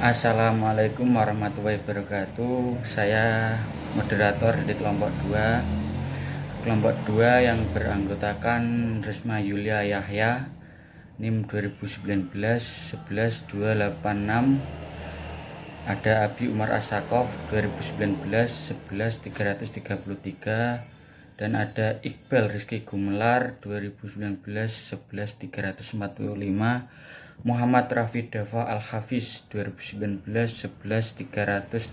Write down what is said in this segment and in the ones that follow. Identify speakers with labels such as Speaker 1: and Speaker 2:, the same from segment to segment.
Speaker 1: Assalamualaikum warahmatullahi wabarakatuh. Saya moderator di kelompok 2. Kelompok 2 yang beranggotakan Risma Yulia Yahya, NIM 2019 11286. Ada Abi Umar Asakov 2019 11333 dan ada Iqbal Rizky Gumelar 2019 11345, Muhammad Rafi Dava Al-Hafiz 2019 11311,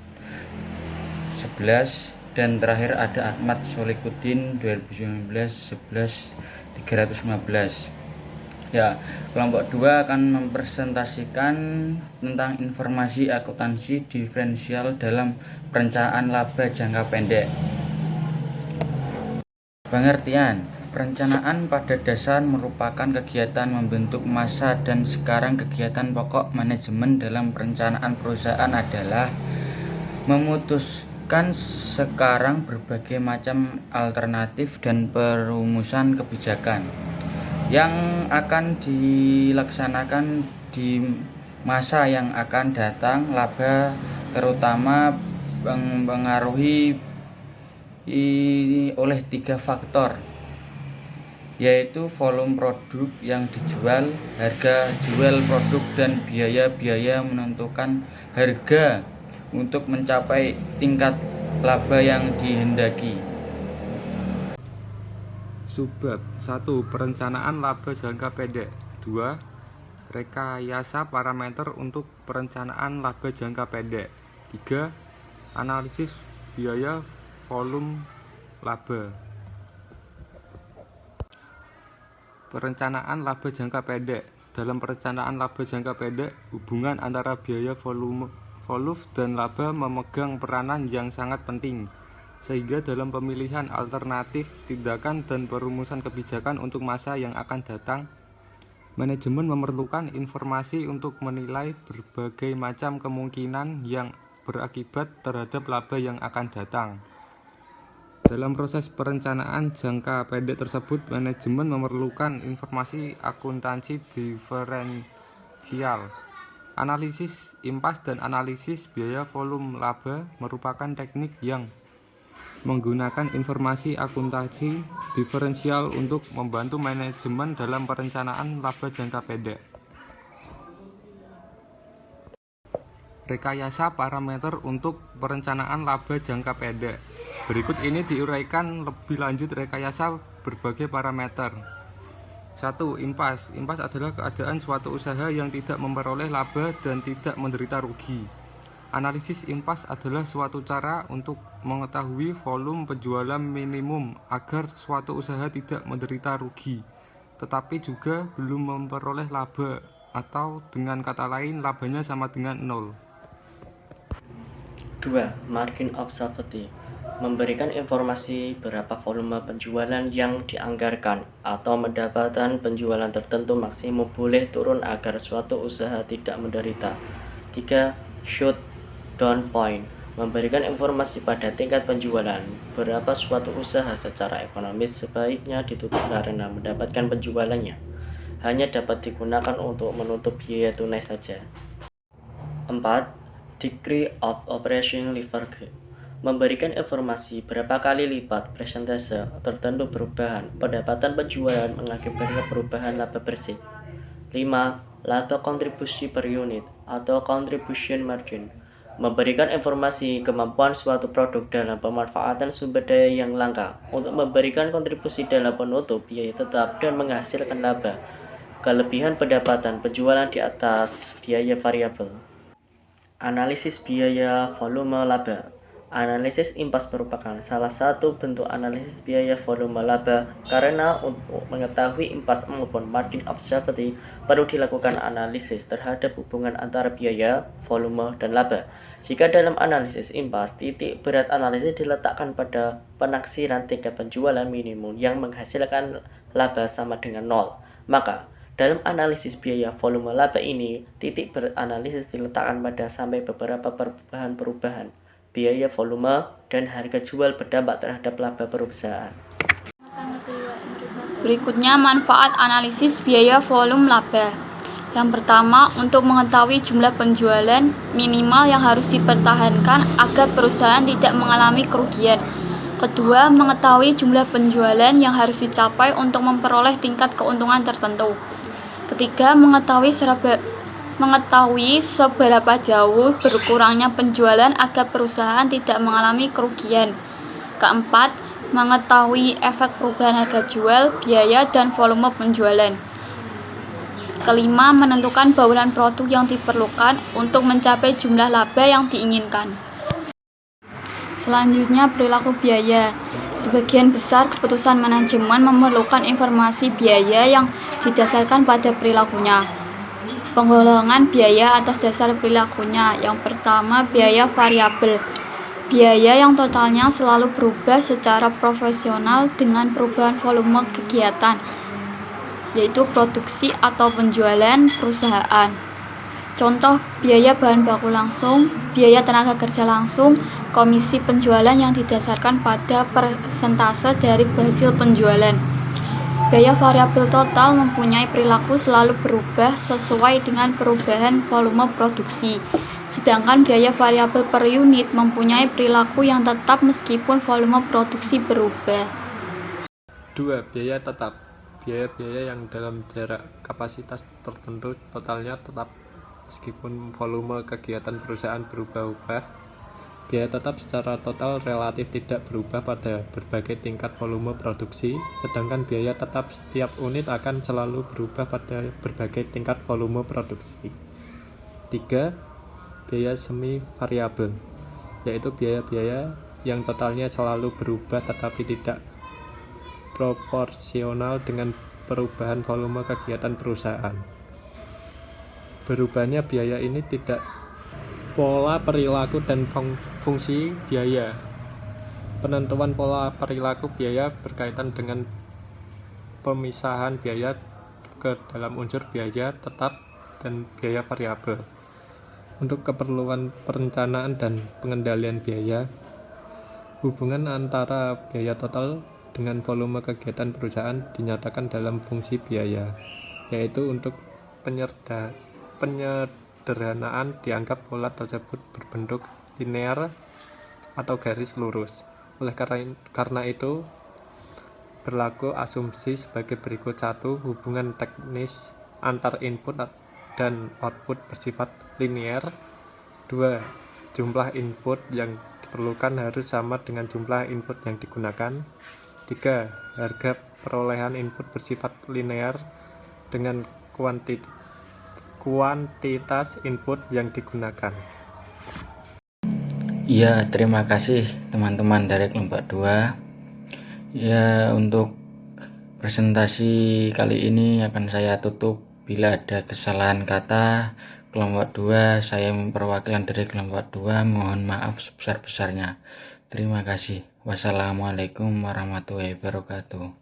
Speaker 1: dan terakhir ada Ahmad Solikuddin 2019 11315. Ya, kelompok 2 akan mempresentasikan tentang informasi akuntansi diferensial dalam perencanaan laba jangka pendek. Pengertian: perencanaan pada dasar merupakan kegiatan membentuk masa, dan sekarang kegiatan pokok manajemen dalam perencanaan perusahaan adalah memutuskan sekarang berbagai macam alternatif dan perumusan kebijakan yang akan dilaksanakan di masa yang akan datang. Laba terutama mempengaruhi oleh 3 faktor, yaitu volume produk yang dijual, harga jual produk, dan biaya-biaya menentukan harga untuk mencapai tingkat laba yang dihendaki.
Speaker 2: Subbab 1. Perencanaan laba jangka pendek. 2. Rekayasa parameter untuk perencanaan laba jangka pendek. 3. Analisis biaya volume laba. Perencanaan laba jangka pendek. Dalam perencanaan laba jangka pendek, hubungan antara biaya volume dan laba memegang peranan yang sangat penting, sehingga dalam pemilihan alternatif tindakan dan perumusan kebijakan untuk masa yang akan datang, manajemen memerlukan informasi untuk menilai berbagai macam kemungkinan yang berakibat terhadap laba yang akan datang. Dalam proses perencanaan jangka pendek tersebut, manajemen memerlukan informasi akuntansi diferensial. Analisis impas dan analisis biaya volume laba merupakan teknik yang menggunakan informasi akuntansi diferensial untuk membantu manajemen dalam perencanaan laba jangka pendek. Rekayasa parameter untuk perencanaan laba jangka pendek. Berikut ini diuraikan lebih lanjut rekayasa berbagai parameter. 1. Impas. Impas adalah keadaan suatu usaha yang tidak memperoleh laba dan tidak menderita rugi. Analisis impas adalah suatu cara untuk mengetahui volume penjualan minimum agar suatu usaha tidak menderita rugi, tetapi juga belum memperoleh laba, atau dengan kata lain labanya sama dengan 0.
Speaker 3: 2. Margin of safety. Memberikan informasi berapa volume penjualan yang dianggarkan atau mendapatkan penjualan tertentu maksimum boleh turun agar suatu usaha tidak menderita. 3. Shoot down point. Memberikan informasi pada tingkat penjualan berapa suatu usaha secara ekonomis sebaiknya ditutup karena mendapatkan penjualannya hanya dapat digunakan untuk menutup biaya tunai saja. 4. Degree of operation leverage. Memberikan informasi berapa kali lipat persentase tertentu perubahan pendapatan penjualan mengakibatkan perubahan laba bersih. 5. Laba kontribusi per unit atau contribution margin. Memberikan informasi kemampuan suatu produk dalam pemanfaatan sumber daya yang langka untuk memberikan kontribusi dalam penutup biaya tetap dan menghasilkan laba. Kelebihan pendapatan penjualan di atas biaya variabel. Analisis biaya volume laba. Analisis impas merupakan salah satu bentuk analisis biaya volume laba, karena untuk mengetahui impas maupun margin of safety perlu dilakukan analisis terhadap hubungan antara biaya, volume, dan laba. Jika dalam analisis impas, titik berat analisis diletakkan pada penaksiran tingkat penjualan minimum yang menghasilkan laba sama dengan 0, maka dalam analisis biaya volume laba ini, titik berat analisis diletakkan pada sampai beberapa perubahan biaya volume dan harga jual berdampak terhadap laba perusahaan.
Speaker 4: Berikutnya manfaat analisis biaya volume laba. Yang pertama, untuk mengetahui jumlah penjualan minimal yang harus dipertahankan agar perusahaan tidak mengalami kerugian. Kedua, mengetahui jumlah penjualan yang harus dicapai untuk memperoleh tingkat keuntungan tertentu. Ketiga, mengetahui seberapa jauh berkurangnya penjualan agar perusahaan tidak mengalami kerugian. Keempat, mengetahui efek perubahan harga jual, biaya, dan volume penjualan. Kelima, menentukan bauran produk yang diperlukan untuk mencapai jumlah laba yang diinginkan. Selanjutnya, perilaku biaya. Sebagian besar keputusan manajemen memerlukan informasi biaya yang didasarkan pada perilakunya. Penggolongan biaya atas dasar perilakunya. Yang pertama, biaya variabel. Biaya yang totalnya selalu berubah secara proporsional dengan perubahan volume kegiatan, yaitu produksi atau penjualan perusahaan. Contoh, biaya bahan baku langsung, biaya tenaga kerja langsung, komisi penjualan yang didasarkan pada persentase dari hasil penjualan. Biaya variabel total mempunyai perilaku selalu berubah sesuai dengan perubahan volume produksi. Sedangkan biaya variabel per unit mempunyai perilaku yang tetap meskipun volume produksi berubah.
Speaker 2: 2. Biaya tetap. Biaya-biaya yang dalam jarak kapasitas tertentu totalnya tetap meskipun volume kegiatan perusahaan berubah-ubah. Biaya tetap secara total relatif tidak berubah pada berbagai tingkat volume produksi, sedangkan biaya tetap setiap unit akan selalu berubah pada berbagai tingkat volume produksi. 3. Biaya semi variabel, yaitu biaya-biaya yang totalnya selalu berubah tetapi tidak proporsional dengan perubahan volume kegiatan perusahaan. Berubahnya biaya ini tidak pola perilaku dan fungsi biaya. Penentuan pola perilaku biaya berkaitan dengan pemisahan biaya ke dalam unsur biaya tetap dan biaya variabel. Untuk keperluan perencanaan dan pengendalian biaya, hubungan antara biaya total dengan volume kegiatan perusahaan dinyatakan dalam fungsi biaya, yaitu untuk penyederhanaan dianggap pola tersebut berbentuk linear atau garis lurus. Oleh karena itu, berlaku asumsi sebagai berikut. 1. Hubungan teknis antar input dan output bersifat linear. 2. Jumlah input yang diperlukan harus sama dengan jumlah input yang digunakan. 3. Harga perolehan input bersifat linear dengan kuantitas input yang digunakan.
Speaker 1: Ya, terima kasih teman-teman dari kelompok 2. Ya, untuk presentasi kali ini akan saya tutup. Bila ada kesalahan kata kelompok 2, saya perwakilan dari kelompok 2 mohon maaf sebesar-besarnya. Terima kasih. Wassalamualaikum warahmatullahi wabarakatuh.